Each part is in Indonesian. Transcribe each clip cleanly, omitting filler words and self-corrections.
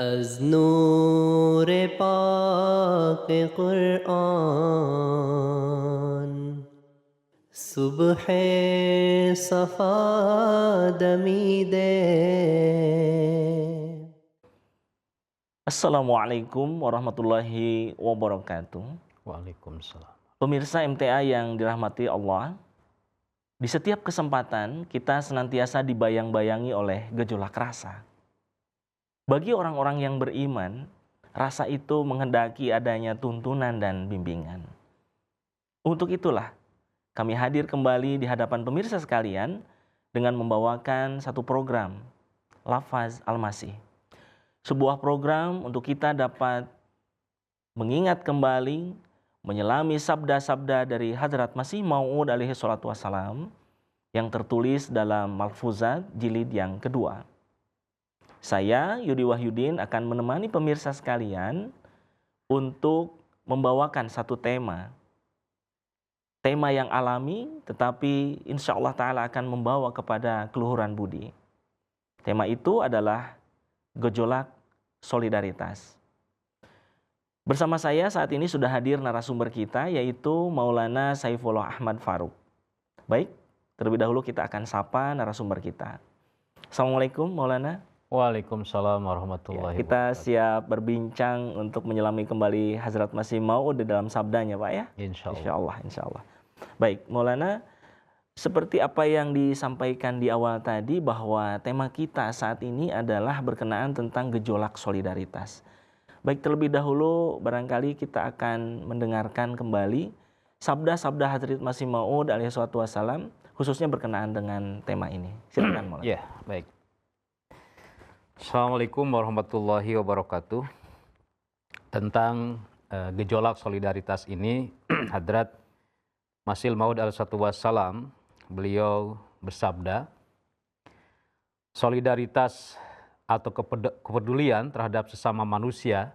از نور پاک قرآن صبح صفا دمیده. Assalamualaikum warahmatullahi wabarakatuh. Waalaikumsalam. Pemirsa MTA yang dirahmati Allah, di setiap kesempatan kita senantiasa dibayang-bayangi oleh gejolak rasa. Bagi orang-orang yang beriman, rasa itu menghendaki adanya tuntunan dan bimbingan. Untuk itulah, kami hadir kembali di hadapan pemirsa sekalian dengan membawakan satu program, Lafaz Al-Masih. Sebuah program untuk kita dapat mengingat kembali, menyelami sabda-sabda dari Hadrat Masih Maud alaihi salatu wassalam yang tertulis dalam Malfuzat jilid yang kedua. Saya, Yudi Wahyudin, akan menemani pemirsa sekalian untuk membawakan satu tema. Tema yang alami, tetapi insya Allah Ta'ala akan membawa kepada keluhuran budi. Tema itu adalah gejolak solidaritas. Bersama saya saat ini sudah hadir narasumber kita, yaitu Maulana Saifullah Ahmad Faruk. Baik, terlebih dahulu kita akan sapa narasumber kita. Assalamualaikum Maulana. Waalaikumsalam warahmatullahi Kita wabarakatuh. siap berbincang untuk menyelami kembali Hazrat Masih Maud di dalam sabdanya, Pak ya? Insya Allah. Insya Allah, insya Allah. Baik, Maulana, seperti apa yang disampaikan di awal tadi bahwa tema kita saat ini adalah berkenaan tentang gejolak solidaritas. Baik, terlebih dahulu barangkali kita akan mendengarkan kembali sabda-sabda Hazrat Masih Maud alaihi salatu wassalam khususnya berkenaan dengan tema ini. Silakan Maulana. Ya, baik. Assalamualaikum warahmatullahi wabarakatuh. Tentang gejolak solidaritas ini, Hadrat Masih Maud alaihi wassalam, beliau bersabda, solidaritas atau kepedulian terhadap sesama manusia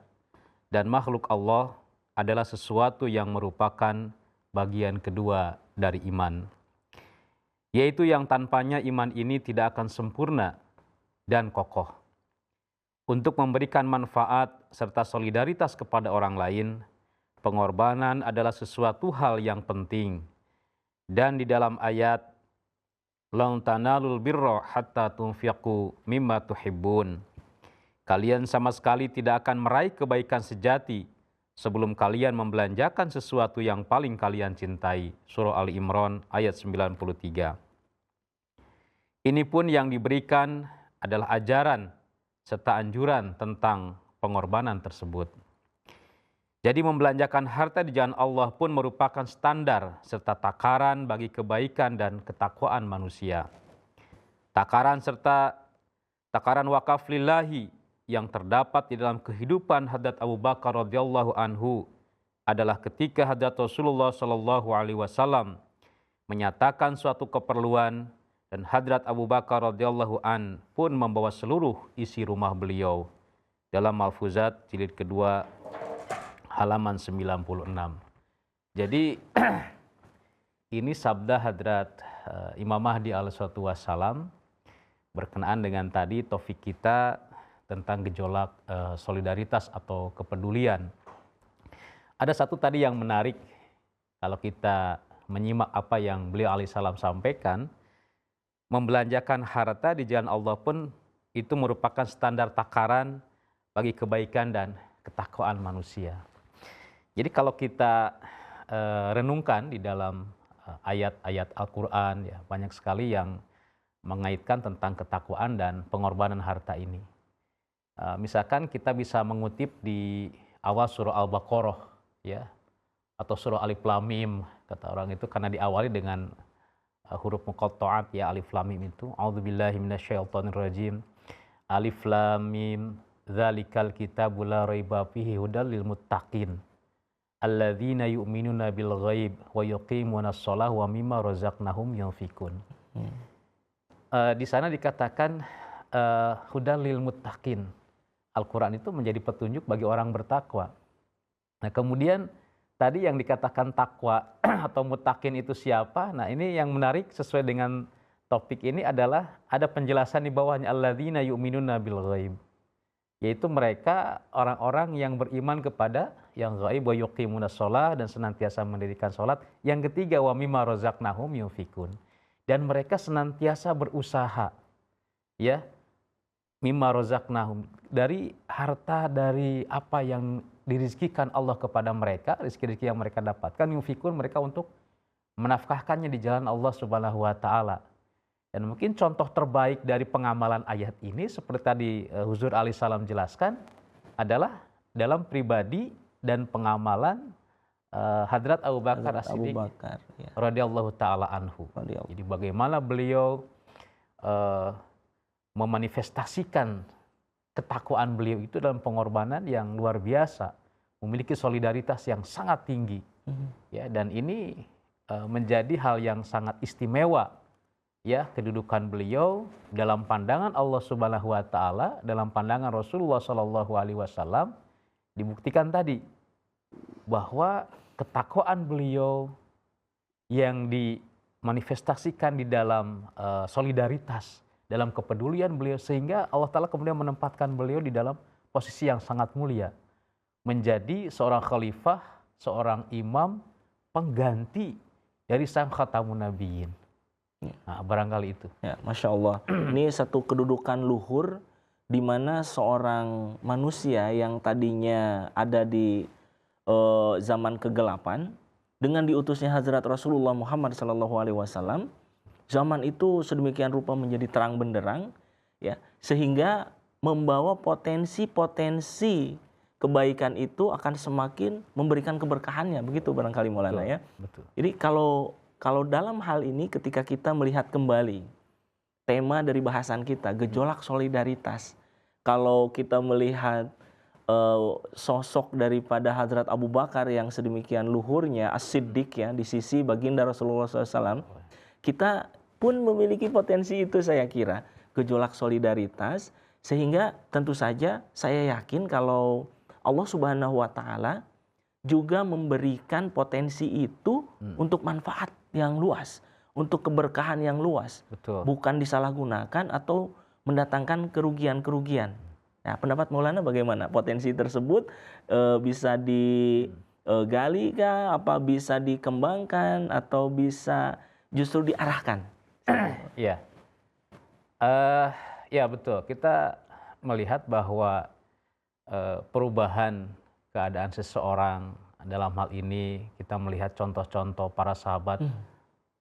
dan makhluk Allah adalah sesuatu yang merupakan bagian kedua dari iman, yaitu yang tanpanya iman ini tidak akan sempurna dan kokoh. Untuk memberikan manfaat serta solidaritas kepada orang lain, pengorbanan adalah sesuatu hal yang penting. Dan di dalam ayat, "Lan tanalul birra hatta tunfiqu mimma tuhibbun." Kalian sama sekali tidak akan meraih kebaikan sejati sebelum kalian membelanjakan sesuatu yang paling kalian cintai. Surah Ali Imran ayat 93. Ini pun yang diberikan adalah ajaran serta anjuran tentang pengorbanan tersebut. Jadi membelanjakan harta di jalan Allah pun merupakan standar serta takaran bagi kebaikan dan ketakwaan manusia. Takaran serta takaran wakaf lillahi yang terdapat di dalam kehidupan Hadrat Abu Bakar radhiyallahu anhu adalah ketika Hadrat Rasulullah sallallahu alaihi wasallam menyatakan suatu keperluan dan Hadrat Abu Bakar radhiyallahu an pun membawa seluruh isi rumah beliau dalam Malfuzat jilid kedua halaman 96. Jadi ini sabda Hadrat Imam Mahdi alaihi wassalam berkenaan dengan tadi topik kita tentang gejolak solidaritas atau kepedulian. Ada satu tadi yang menarik kalau kita menyimak apa yang beliau alaihissalam sampaikan, membelanjakan harta di jalan Allah pun itu merupakan standar takaran bagi kebaikan dan ketakwaan manusia. Jadi kalau kita renungkan di dalam ayat-ayat Al-Quran, ya, banyak sekali yang mengaitkan tentang ketakwaan dan pengorbanan harta ini. Misalkan kita bisa mengutip di awal surah Al-Baqarah, ya, atau surah Alif Lam Mim, kata orang itu karena diawali dengan huruf muqatta'at, ya, Alif Lam Mim itu. A'udzubillahi minasyaitonirrajim. Alif Lam Mim, dzalikal kitabu la raiba fihi hudal lil muttaqin. Alladzina yu'minuna bil ghaib wa yuqimunas shalah wa mimma razaqnahum yunfikun. Di sana dikatakan hudal lil muttaqin. Al-Quran itu menjadi petunjuk bagi orang bertakwa. Nah, kemudian tadi yang dikatakan takwa atau muttaqin itu siapa? Nah, ini yang menarik sesuai dengan topik ini adalah ada penjelasan di bawahnya, alladzina yu'minuna bil ghaib. yaitu mereka orang-orang yang beriman kepada yang ghaib wa yuqimunas shalah dan senantiasa mendirikan salat. Yang ketiga wa mimma razaqnahum yunfikun. Dan mereka senantiasa berusaha ya mimma razaqnahum, dari harta, dari apa yang dirizkikan Allah kepada mereka, rezeki-rezeki yang mereka dapatkan, yunfikun, mereka untuk menafkahkannya di jalan Allah Subhanahu wa taala. Dan mungkin contoh terbaik dari pengamalan ayat ini seperti tadi Huzur alaihi salam jelaskan adalah dalam pribadi dan pengamalan Hadrat Abu Bakar Hazrat Abu As-Siddiq Bakar, ya. radhiyallahu taala anhu. Radhiyallahu. Jadi bagaimana beliau memanifestasikan ketakwaan beliau itu dalam pengorbanan yang luar biasa, memiliki solidaritas yang sangat tinggi. Ya, dan ini menjadi hal yang sangat istimewa ya, kedudukan beliau dalam pandangan Allah Subhanahu wa taala, dalam pandangan Rasulullah Shallallahu alaihi wasallam, dibuktikan tadi bahwa ketakwaan beliau yang dimanifestasikan di dalam solidaritas, dalam kepedulian beliau, sehingga Allah taala kemudian menempatkan beliau di dalam posisi yang sangat mulia, menjadi seorang khalifah, seorang imam pengganti dari sang khatamun nabiyyin. Nah, barangkali itu. Ya, Masya Allah. Ini satu kedudukan luhur di mana seorang manusia yang tadinya ada di zaman kegelapan, dengan diutusnya Hazrat Rasulullah Muhammad SAW, zaman itu sedemikian rupa menjadi terang benderang, ya, sehingga membawa potensi-potensi kebaikan itu akan semakin memberikan keberkahannya, begitu barangkali Maulana, ya. Betul. Jadi kalau dalam hal ini ketika kita melihat kembali tema dari bahasan kita, gejolak solidaritas, kalau kita melihat sosok daripada Hazrat Abu Bakar yang sedemikian luhurnya, As-Siddiq ya, di sisi baginda Rasulullah SAW, kita pun memiliki potensi itu, saya kira, gejolak solidaritas, sehingga tentu saja saya yakin kalau Allah Subhanahu wa taala juga memberikan potensi itu untuk manfaat yang luas, untuk keberkahan yang luas. Betul. Bukan disalahgunakan atau mendatangkan kerugian-kerugian. Nah, pendapat Maulana bagaimana? Potensi tersebut bisa digali kah? Apa bisa dikembangkan atau bisa justru diarahkan? Iya. Ya betul. Kita melihat bahwa perubahan keadaan seseorang, dalam hal ini kita melihat contoh-contoh para sahabat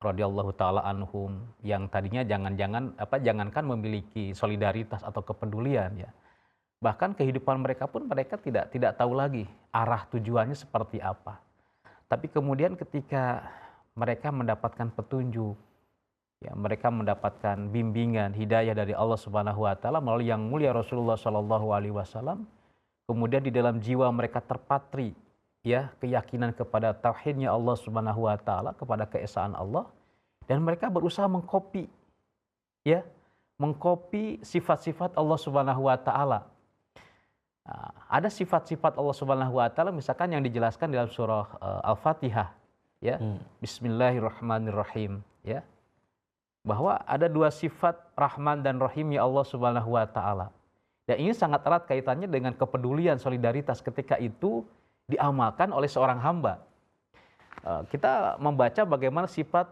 radhiyallahu taala anhum yang tadinya jangankan memiliki solidaritas atau kepedulian ya. Bahkan kehidupan mereka pun mereka tidak tahu lagi arah tujuannya seperti apa. Tapi kemudian ketika mereka mendapatkan petunjuk, ya, mereka mendapatkan bimbingan, hidayah dari Allah Subhanahu wa taala melalui yang mulia Rasulullah Shallallahu alaihi wasallam, kemudian di dalam jiwa mereka terpatri ya keyakinan kepada tauhidnya Allah Subhanahu wa taala, kepada keesaan Allah, dan mereka berusaha mengkopi sifat-sifat Allah Subhanahu wa taala. Nah, ada sifat-sifat Allah Subhanahu wa taala misalkan yang dijelaskan dalam surah Al-Fatihah ya. Bismillahirrahmanirrahim ya. Bahwa ada dua sifat Rahman dan Rahimnya Allah Subhanahu wa taala. Dan ini sangat erat kaitannya dengan kepedulian, solidaritas ketika itu diamalkan oleh seorang hamba. Kita membaca bagaimana sifat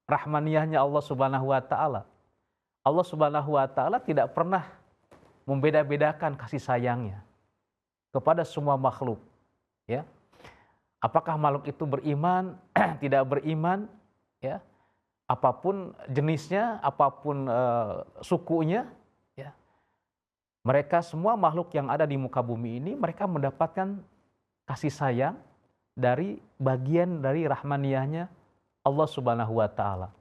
rahmaniyahnya Allah Subhanahu wa taala. Allah Subhanahu wa taala tidak pernah membeda-bedakan kasih sayangnya kepada semua makhluk, ya. Apakah makhluk itu beriman, tidak beriman, ya. Apapun jenisnya, apapun sukunya, ya. Mereka semua makhluk yang ada di muka bumi ini, mereka mendapatkan kasih sayang dari bagian dari rahmaniyahnya Allah Subhanahu wa taala.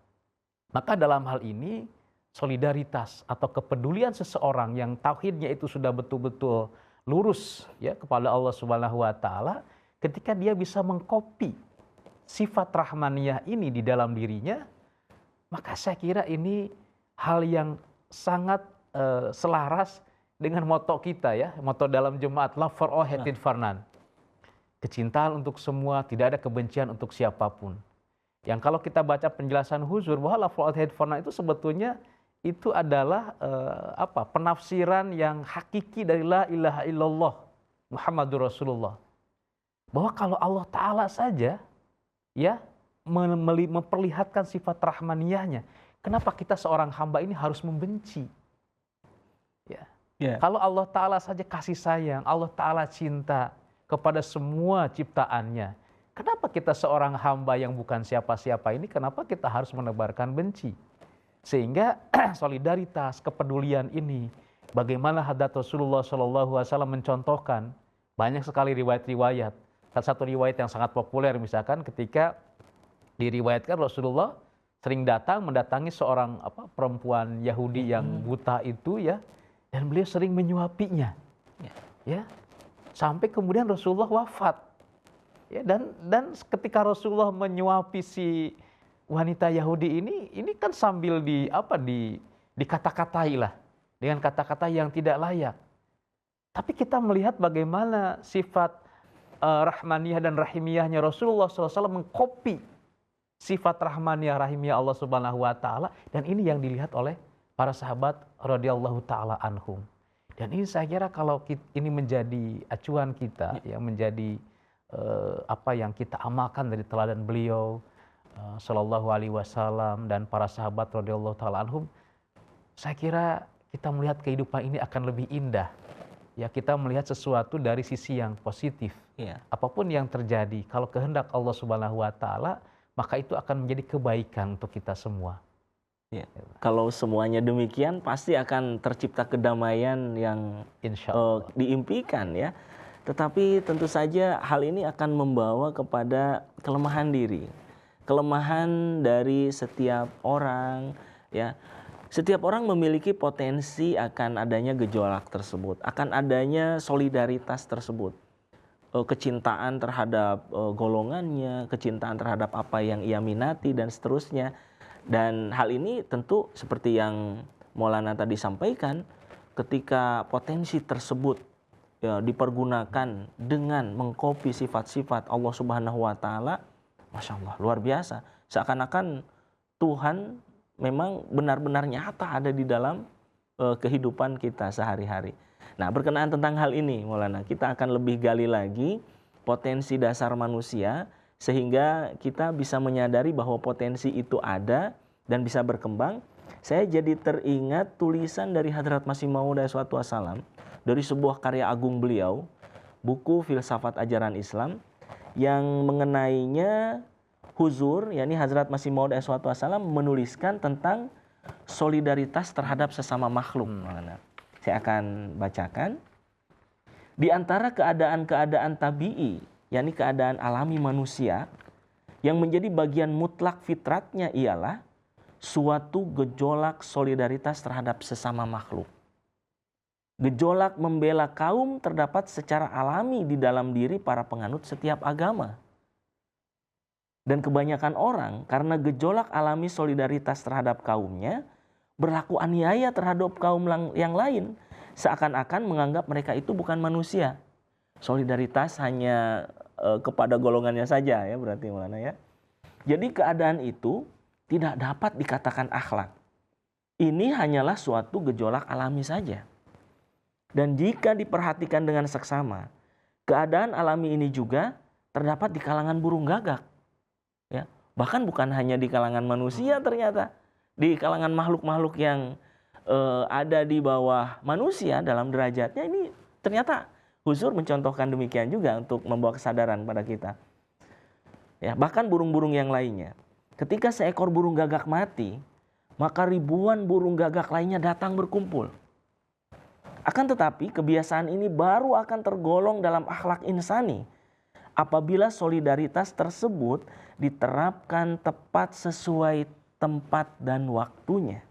Maka dalam hal ini solidaritas atau kepedulian seseorang yang tauhidnya itu sudah betul-betul lurus ya kepada Allah Subhanahu wa taala, ketika dia bisa mengkopi sifat rahmaniyah ini di dalam dirinya, maka saya kira ini hal yang sangat selaras dengan moto kita ya, moto dalam jemaat Love for All, Hatred for None. Kecintaan untuk semua, tidak ada kebencian untuk siapapun. Yang kalau kita baca penjelasan Huzur bahwa Love for All, Hatred for None itu sebetulnya itu adalah penafsiran yang hakiki dari la ilaha illallah Muhammadur Rasulullah. Bahwa kalau Allah Ta'ala saja ya memperlihatkan sifat rahmaniyahnya, kenapa kita seorang hamba ini harus membenci? Ya. Kalau Allah Ta'ala saja kasih sayang, Allah Ta'ala cinta kepada semua ciptaannya, kenapa kita seorang hamba yang bukan siapa-siapa ini, kenapa kita harus menebarkan benci? Sehingga solidaritas, kepedulian ini, bagaimana hadrat Rasulullah SAW mencontohkan, banyak sekali riwayat-riwayat. Salah satu riwayat yang sangat populer misalkan ketika diriwayatkan Rasulullah sering mendatangi seorang perempuan Yahudi yang buta itu ya, dan beliau sering menyuapinya. Ya. Sampai kemudian Rasulullah wafat. Ya, dan ketika Rasulullah menyuapi si wanita Yahudi ini kan sambil dikata-katai lah dengan kata-kata yang tidak layak. Tapi kita melihat bagaimana sifat rahmaniyah dan rahimiyahnya Rasulullah SAW mengkopi sifat rahmaniyah rahimiyah Allah Subhanahu wa taala, dan ini yang dilihat oleh para sahabat radhiyallahu taala anhum. Dan ini saya kira kalau ini menjadi acuan kita, yang menjadi apa yang kita amalkan dari teladan beliau sallallahu alaihi wasallam dan para sahabat radhiyallahu taala anhum, saya kira kita melihat kehidupan ini akan lebih indah. Ya, kita melihat sesuatu dari sisi yang positif. Ya. Apapun yang terjadi, kalau kehendak Allah Subhanahu wa taala, maka itu akan menjadi kebaikan untuk kita semua. Ya. Kalau semuanya demikian, pasti akan tercipta kedamaian yang diimpikan ya. Tetapi tentu saja hal ini akan membawa kepada kelemahan diri. Kelemahan dari setiap orang ya. Setiap orang memiliki potensi akan adanya gejolak tersebut, akan adanya solidaritas tersebut. Kecintaan terhadap golongannya, kecintaan terhadap apa yang ia minati dan seterusnya. Dan hal ini tentu seperti yang Maulana tadi sampaikan, ketika potensi tersebut ya, dipergunakan dengan mengkopi sifat-sifat Allah Subhanahu wa taala, Masya Allah, luar biasa. Seakan-akan Tuhan memang benar-benar nyata ada di dalam kehidupan kita sehari-hari. Nah, berkenaan tentang hal ini, Maulana, kita akan lebih gali lagi potensi dasar manusia, sehingga kita bisa menyadari bahwa potensi itu ada dan bisa berkembang. Saya jadi teringat tulisan dari Hadrat Masih Maud SAW dari sebuah karya agung beliau, buku Filsafat Ajaran Islam, yang mengenainya Huzur, yakni Hazrat Masih Maud SAW menuliskan tentang solidaritas terhadap sesama makhluk. Saya akan bacakan. Di antara keadaan-keadaan tabi'i, yakni keadaan alami manusia, yang menjadi bagian mutlak fitratnya ialah suatu gejolak solidaritas terhadap sesama makhluk. Gejolak membela kaum terdapat secara alami di dalam diri para penganut setiap agama. Dan kebanyakan orang karena gejolak alami solidaritas terhadap kaumnya, berlaku aniaya terhadap kaum yang lain, seakan-akan menganggap mereka itu bukan manusia. Solidaritas hanya kepada golongannya saja ya, berarti mana ya. Jadi keadaan itu tidak dapat dikatakan akhlak. Ini hanyalah suatu gejolak alami saja. Dan jika diperhatikan dengan seksama, keadaan alami ini juga terdapat di kalangan burung gagak. Ya, bahkan bukan hanya di kalangan manusia, ternyata di kalangan makhluk-makhluk yang ada di bawah manusia dalam derajatnya, ini ternyata Huzur mencontohkan demikian juga untuk membawa kesadaran pada kita. Ya, bahkan burung-burung yang lainnya. Ketika seekor burung gagak mati, maka ribuan burung gagak lainnya datang berkumpul. Akan tetapi kebiasaan ini baru akan tergolong dalam akhlak insani apabila solidaritas tersebut diterapkan tepat sesuai tempat dan waktunya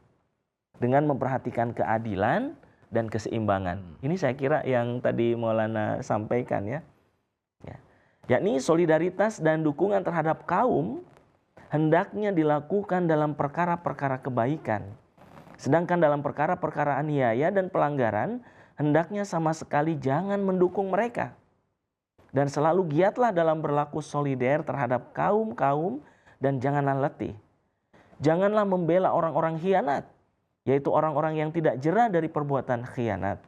dengan memperhatikan keadilan dan keseimbangan. Ini saya kira yang tadi Maulana sampaikan ya. Yakni solidaritas dan dukungan terhadap kaum hendaknya dilakukan dalam perkara-perkara kebaikan. Sedangkan dalam perkara-perkara aniaya dan pelanggaran hendaknya sama sekali jangan mendukung mereka. Dan selalu giatlah dalam berlaku solider terhadap kaum-kaum dan janganlah letih. Janganlah membela orang-orang khianat yaitu orang-orang yang tidak jera dari perbuatan khianat.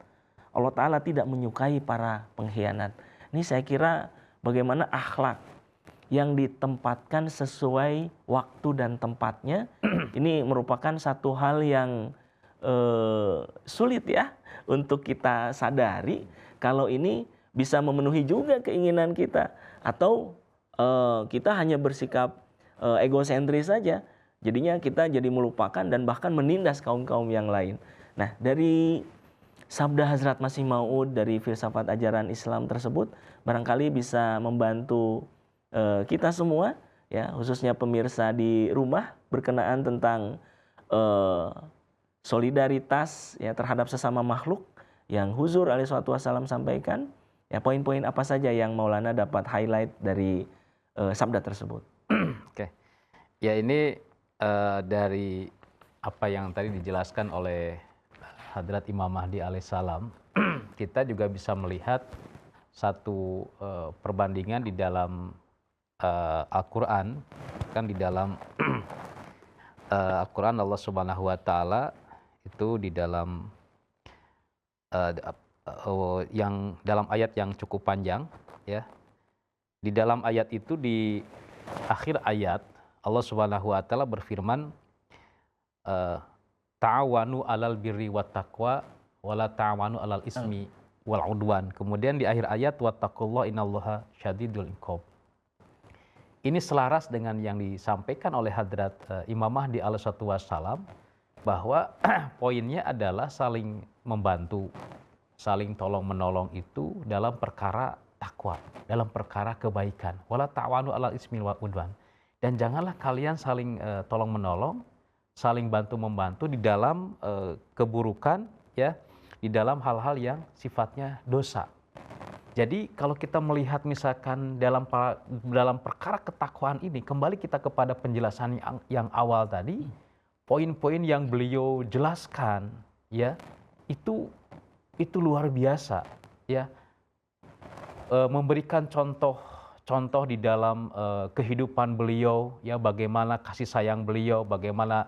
Allah Ta'ala tidak menyukai para pengkhianat. Ini saya kira bagaimana akhlak yang ditempatkan sesuai waktu dan tempatnya. Ini merupakan satu hal yang sulit ya untuk kita sadari kalau ini bisa memenuhi juga keinginan kita. Atau kita hanya bersikap egosentris saja. Jadinya kita jadi melupakan dan bahkan menindas kaum-kaum yang lain. Nah, dari sabda Hazrat Masih Maud dari filsafat ajaran Islam tersebut barangkali bisa membantu kita semua, ya, khususnya pemirsa di rumah, berkenaan tentang solidaritas ya terhadap sesama makhluk yang Huzur alaihi wassalam sampaikan. Ya, poin-poin apa saja yang Maulana dapat highlight dari sabda tersebut? Oke, ya ini dari apa yang tadi dijelaskan oleh Hadrat Imam Mahdi alaihissalam, kita juga bisa melihat satu perbandingan di dalam Al-Quran. Kan di dalam Al-Quran Allah Subhanahu wa Ta'ala itu di dalam yang dalam ayat yang cukup panjang, ya. Di dalam ayat itu, di akhir ayat Allah Subhanahu wa Ta'ala berfirman, ta'awanu alal birri wat taqwa wala ta'awanu alal ismi wal udwan. Kemudian di akhir ayat wattaqullaha innallaha syadidul iqab. Ini selaras dengan yang disampaikan oleh Hadrat Imam Mahdi alaihi wassalam, bahwa poinnya adalah saling membantu, saling tolong menolong itu dalam perkara takwa, dalam perkara kebaikan. Wala ta'awanu alal ismi wal udwan. Dan janganlah kalian saling tolong menolong, saling bantu-membantu di dalam keburukan, ya, di dalam hal-hal yang sifatnya dosa. Jadi kalau kita melihat misalkan dalam perkara ketakwaan ini, kembali kita kepada penjelasan yang awal tadi, poin-poin yang beliau jelaskan, ya, itu luar biasa, ya, memberikan contoh di dalam kehidupan beliau, ya, bagaimana kasih sayang beliau, bagaimana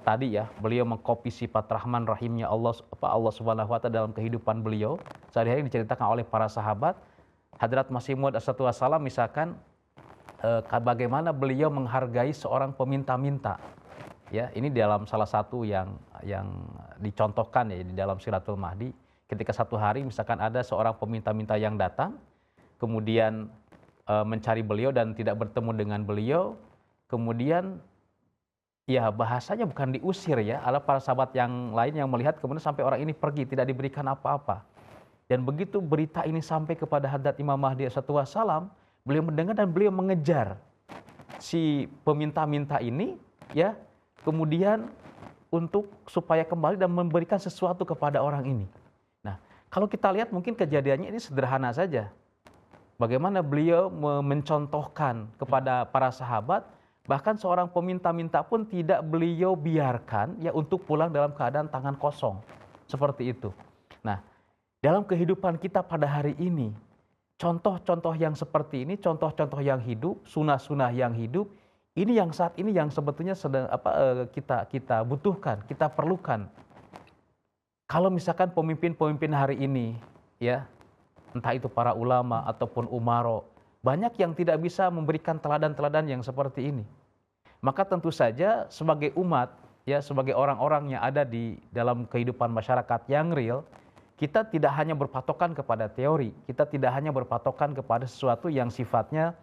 tadi ya beliau mengkopi sifat Rahman Rahimnya Allah Subhanahu wa Ta'ala dalam kehidupan beliau. Sehari-hari diceritakan oleh para sahabat. Hadrat Masih Maud alaihi wassalam misalkan bagaimana beliau menghargai seorang peminta-minta. Ya, ini dalam salah satu yang dicontohkan ya di dalam Siratul Mahdi. Ketika satu hari misalkan ada seorang peminta-minta yang datang, kemudian mencari beliau dan tidak bertemu dengan beliau, kemudian ya bahasanya bukan diusir ya, ada para sahabat yang lain yang melihat kemudian sampai orang ini pergi tidak diberikan apa-apa. Dan begitu berita ini sampai kepada Hadrat Imam Mahdi alaihi wassalam, beliau mendengar dan beliau mengejar si peminta-minta ini, ya, kemudian untuk supaya kembali dan memberikan sesuatu kepada orang ini. Nah, kalau kita lihat mungkin kejadiannya ini sederhana saja. Bagaimana beliau mencontohkan kepada para sahabat, bahkan seorang peminta-minta pun tidak beliau biarkan ya untuk pulang dalam keadaan tangan kosong. Seperti itu. Nah, dalam kehidupan kita pada hari ini, contoh-contoh yang seperti ini, contoh-contoh yang hidup, sunah-sunah yang hidup, ini yang saat ini yang sebetulnya kita butuhkan, kita perlukan. Kalau misalkan pemimpin-pemimpin hari ini, ya, entah itu para ulama ataupun umaro, banyak yang tidak bisa memberikan teladan-teladan yang seperti ini. Maka tentu saja sebagai umat, ya, sebagai orang-orang yang ada di dalam kehidupan masyarakat yang real, kita tidak hanya berpatokan kepada teori, kita tidak hanya berpatokan kepada sesuatu yang sifatnya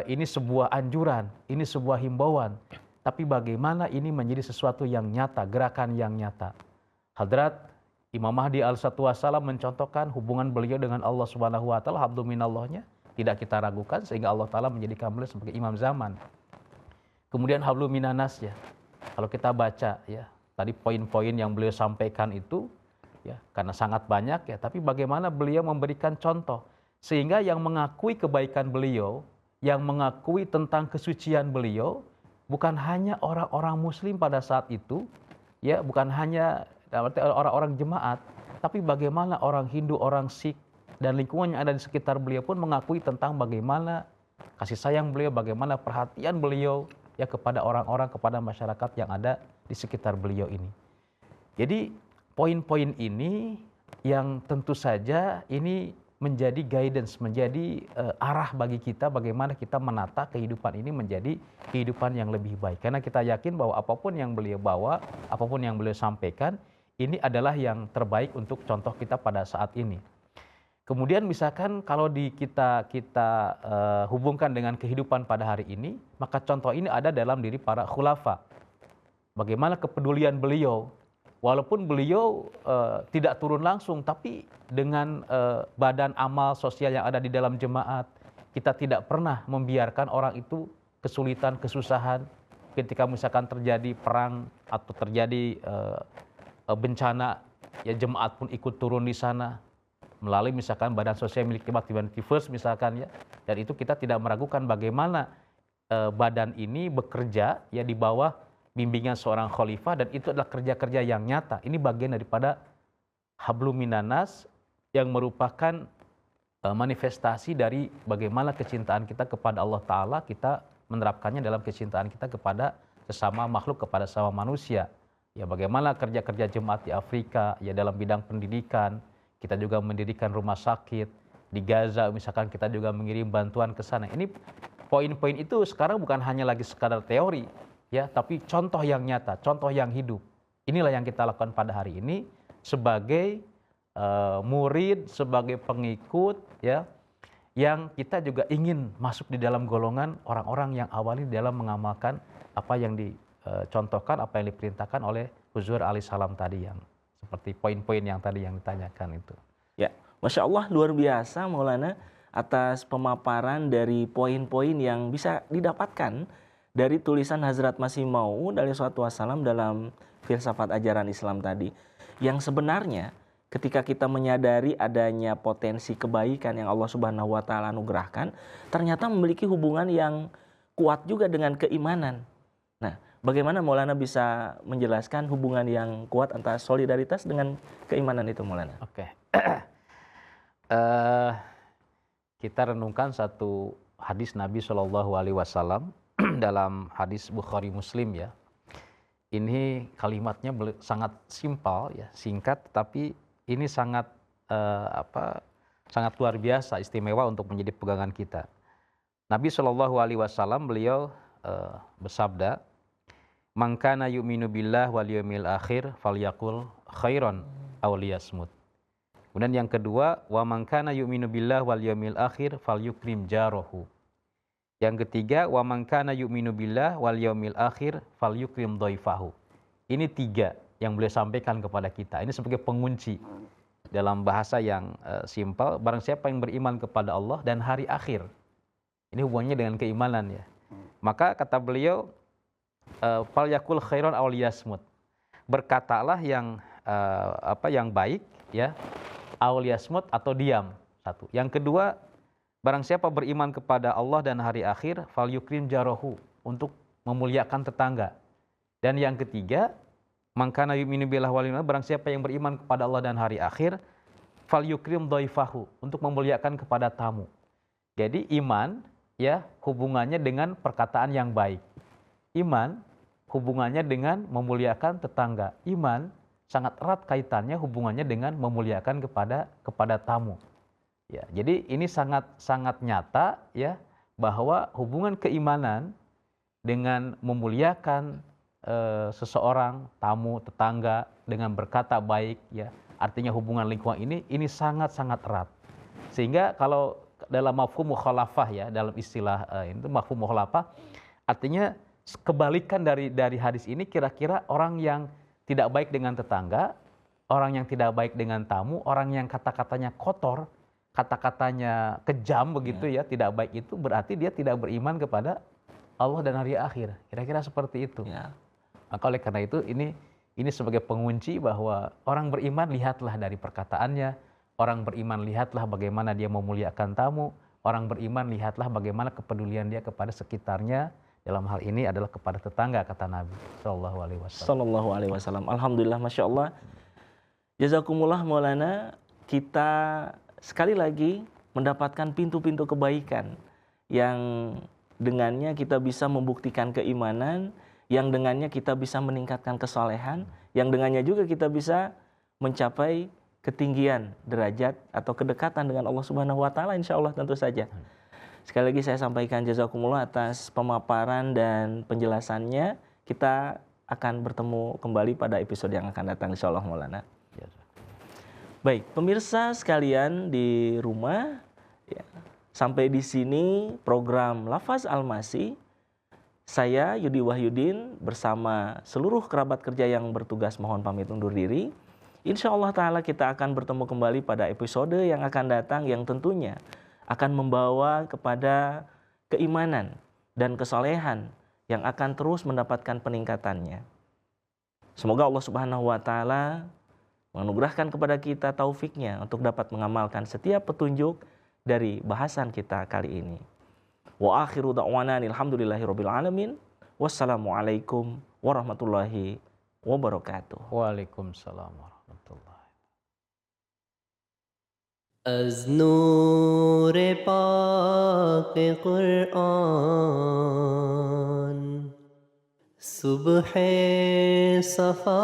ini sebuah anjuran, ini sebuah himbauan, tapi bagaimana ini menjadi sesuatu yang nyata, gerakan yang nyata. Hadrat Imam Mahdi alaihi wassalam mencontohkan hubungan beliau dengan Allah Subhanahu wa Ta'ala, hablu minallahnya tidak kita ragukan, sehingga Allah Ta'ala menjadikan beliau sebagai imam zaman. Kemudian hablu minanas, ya, kalau kita baca ya tadi poin-poin yang beliau sampaikan itu, ya, karena sangat banyak ya, tapi bagaimana beliau memberikan contoh sehingga yang mengakui kebaikan beliau, yang mengakui tentang kesucian beliau, bukan hanya orang-orang muslim pada saat itu, ya, bukan hanya orang-orang jemaat, tapi bagaimana orang Hindu, orang Sikh dan lingkungan yang ada di sekitar beliau pun mengakui tentang bagaimana kasih sayang beliau, bagaimana perhatian beliau ya kepada orang-orang, kepada masyarakat yang ada di sekitar beliau ini. Jadi poin-poin ini yang tentu saja ini menjadi guidance, menjadi arah bagi kita bagaimana kita menata kehidupan ini menjadi kehidupan yang lebih baik. Karena kita yakin bahwa apapun yang beliau bawa, apapun yang beliau sampaikan, ini adalah yang terbaik untuk contoh kita pada saat ini. Kemudian misalkan kalau kita hubungkan dengan kehidupan pada hari ini, maka contoh ini ada dalam diri para khulafa. Bagaimana kepedulian beliau, walaupun beliau tidak turun langsung, tapi dengan badan amal sosial yang ada di dalam jemaat, kita tidak pernah membiarkan orang itu kesulitan, kesusahan. Ketika misalkan terjadi perang atau terjadi bencana, ya jemaat pun ikut turun di sana melalui misalkan badan sosial milik jemaat Humanity First misalkan ya. Dan itu kita tidak meragukan bagaimana badan ini bekerja ya di bawah bimbingan seorang khalifah, dan itu adalah kerja-kerja yang nyata. Ini bagian daripada hablum minanas yang merupakan manifestasi dari bagaimana kecintaan kita kepada Allah Ta'ala, kita menerapkannya dalam kecintaan kita kepada sesama makhluk, kepada sesama manusia. Ya bagaimana kerja-kerja jemaat di Afrika ya dalam bidang pendidikan, kita juga mendirikan rumah sakit di Gaza misalkan, kita juga mengirim bantuan ke sana. Ini poin-poin itu sekarang bukan hanya lagi sekadar teori ya, tapi contoh yang nyata, contoh yang hidup. Inilah yang kita lakukan pada hari ini sebagai murid, sebagai pengikut ya, yang kita juga ingin masuk di dalam golongan orang-orang yang awalnya dalam mengamalkan apa yang dicontohkan, apa yang diperintahkan oleh Huzur alaihissalam tadi, yang seperti poin-poin yang tadi yang ditanyakan itu. Ya, Masya Allah, luar biasa Maulana atas pemaparan dari poin-poin yang bisa didapatkan dari tulisan Hazrat Masih Maud alaihi wassalam dalam filsafat ajaran Islam tadi. Yang sebenarnya ketika kita menyadari adanya potensi kebaikan yang Allah Subhanahu wa Ta'ala anugerahkan, ternyata memiliki hubungan yang kuat juga dengan keimanan. Nah, bagaimana Maulana bisa menjelaskan hubungan yang kuat antara solidaritas dengan keimanan itu, Maulana? Oke. Kita renungkan satu hadis Nabi Shallallahu Alaihi Wasallam dalam hadis Bukhari Muslim ya. Ini kalimatnya sangat simpel ya, singkat, tapi ini sangat sangat luar biasa, istimewa untuk menjadi pegangan kita. Nabi Shallallahu Alaihi Wasallam beliau bersabda, "Man kana yu'minu billah wal yawmil akhir falyaqul khairan aw liyasmut." Kemudian yang kedua, "Wa man kana yu'minu billah wal yawmil akhir falyukrim jarahu." Yang ketiga, "Wa man kana yu'minu billah wal yawmil akhir falyukrim dhaifahu." Ini tiga yang beliau sampaikan kepada kita. Ini sebagai pengunci dalam bahasa yang simpel. Barang siapa yang beriman kepada Allah dan hari akhir. Ini hubungannya dengan keimanan ya. Maka kata beliau, falyakul khairan aw liyasmut. Berkatalah yang yang baik ya, aw liyasmut atau diam. Satu. Yang kedua, barang siapa beriman kepada Allah dan hari akhir, falyukrim jarahu, untuk memuliakan tetangga. Dan yang ketiga, man kana yu'minu billahi wal yawmil akhir, barang siapa yang beriman kepada Allah dan hari akhir, falyukrim dhaifahu, untuk memuliakan kepada tamu. Jadi iman ya hubungannya dengan perkataan yang baik. Iman hubungannya dengan memuliakan tetangga. Iman sangat erat kaitannya hubungannya dengan memuliakan kepada tamu. Ya, jadi ini sangat nyata ya bahwa hubungan keimanan dengan memuliakan seseorang, tamu, tetangga, dengan berkata baik ya, artinya hubungan lingkungan ini sangat-sangat erat. Sehingga kalau dalam mafhum mukhalafah ya, dalam istilah itu mafhum mukhalafah, artinya kebalikan dari hadis ini, kira-kira orang yang tidak baik dengan tetangga, orang yang tidak baik dengan tamu, orang yang kata-katanya kotor, kata-katanya kejam begitu ya, tidak baik, itu berarti dia tidak beriman kepada Allah dan hari akhir. Kira-kira seperti itu. Ya. Maka oleh karena itu ini sebagai pengunci bahwa orang beriman lihatlah dari perkataannya, orang beriman lihatlah bagaimana dia memuliakan tamu, orang beriman lihatlah bagaimana kepedulian dia kepada sekitarnya, dalam hal ini adalah kepada tetangga, kata Nabi Sallallahu Alaihi Wasallam. Alhamdulillah, Masya Allah. Jazakumullah Maulana, kita sekali lagi mendapatkan pintu-pintu kebaikan yang dengannya kita bisa membuktikan keimanan yang dengannya kita bisa meningkatkan kesolehan, yang dengannya juga kita bisa mencapai ketinggian derajat atau kedekatan dengan Allah Subhanahu wa taala, insya Allah tentu saja. Sekali lagi saya sampaikan jazakumullah atas pemaparan dan penjelasannya. Kita akan bertemu kembali pada episode yang akan datang insya Allah Maulana. Baik, pemirsa sekalian di rumah, ya, sampai di sini program Lafaz Al-Masih. Saya Yudi Wahyudin bersama seluruh kerabat kerja yang bertugas mohon pamit undur diri. Insya Allah Ta'ala kita akan bertemu kembali pada episode yang akan datang, yang tentunya akan membawa kepada keimanan dan kesolehan yang akan terus mendapatkan peningkatannya. Semoga Allah Subhanahu wa Ta'ala menganugerahkan kepada kita taufiknya untuk dapat mengamalkan setiap petunjuk dari bahasan kita kali ini. Wa akhiru da'wana alhamdulillahirabbil alamin. Wassalamualaikum warahmatullahi wabarakatuh. Waalaikumsalam warahmatullahi. از نور پاک قرآن صبح صفا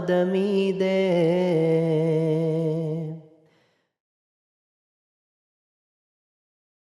دمیده